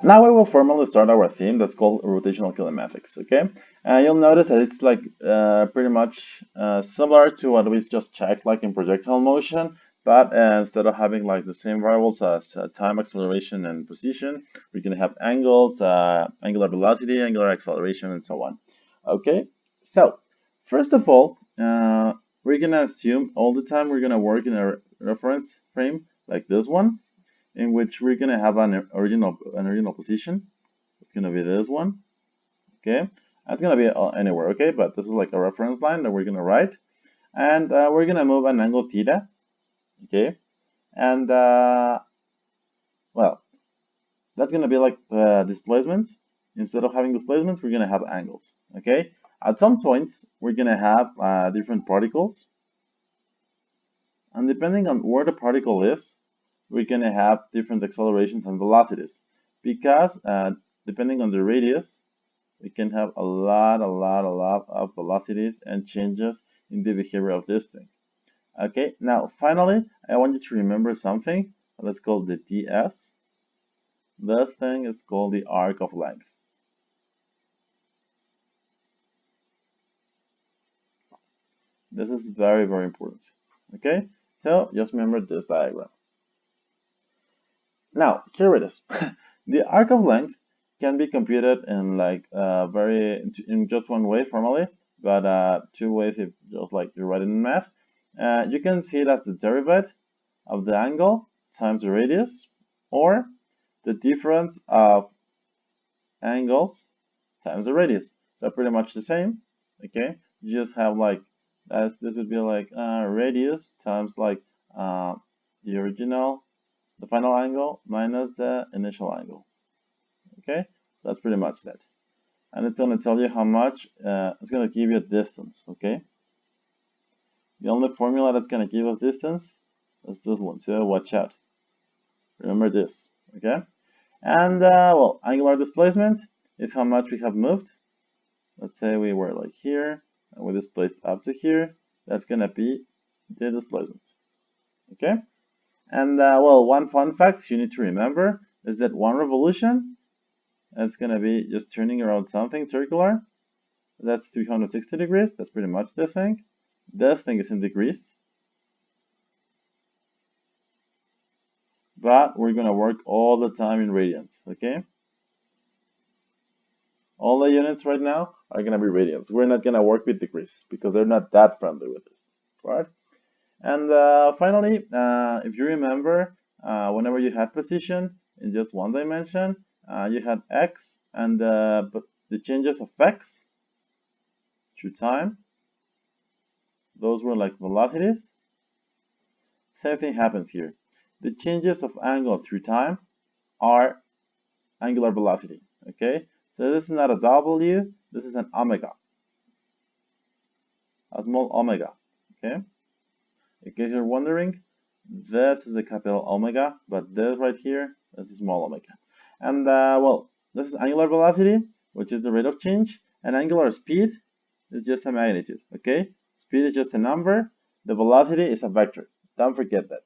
Now we will formally start our theme that's called rotational kinematics, okay? You'll notice that it's like pretty much similar to what we just checked like in projectile motion, but instead of having like the same variables as time, acceleration, and position, we're gonna have angles, angular velocity, angular acceleration, and so on. Okay, so first of all, we're gonna assume all the time we're gonna work in a reference frame like this one in which we're gonna have an original position. It's gonna be this one, okay? It's gonna be anywhere, okay? But this is like a reference line that we're gonna write, and we're gonna move an angle theta, okay? And well, that's gonna be like the displacement. Instead of having displacements, we're gonna have angles, okay? At some points, we're gonna have different particles, and depending on where the particle is, we're going to have different accelerations and velocities because depending on the radius, we can have a lot of velocities and changes in the behavior of this thing. Okay, now finally, I want you to remember something. Let's call the ds. This thing is called the arc of length. This is very important. Okay, so just remember this diagram. Now, here it is. The arc of length can be computed in like in just one way formally, but two ways if just like you write it in math. You can see it as the derivative of the angle times the radius, or the difference of angles times the radius. So pretty much the same. Okay, you just have like this would be like radius times like the original, the final angle minus the initial angle. Okay, that's pretty much that. And it's going to tell you how much it's going to give you a distance. Okay, the only formula that's going to give us distance is this one, so watch out. Remember this. Okay, and well, angular displacement is how much we have moved. Let's say we were like here and we displaced up to here. That's going to be the displacement. Okay, and well, one fun fact you need to remember is that one revolution, it's going to be just turning around something circular. That's 360 degrees. That's pretty much this thing. This thing is in degrees. But we're going to work all the time in radians, okay? All the units right now are going to be radians. We're not going to work with degrees because they're not that friendly with this, right? And finally, if you remember, whenever you had position in just one dimension, you had x and but the changes of x through time. Those were like velocities. Same thing happens here. The changes of angle through time are angular velocity. Okay, so this is not a w, this is an omega, a small omega. Okay, in case you're wondering, this is the capital omega, but this right here is a small omega. And well, this is angular velocity, which is the rate of change, and angular speed is just a magnitude. Okay, speed is just a number, the velocity is a vector. Don't forget that.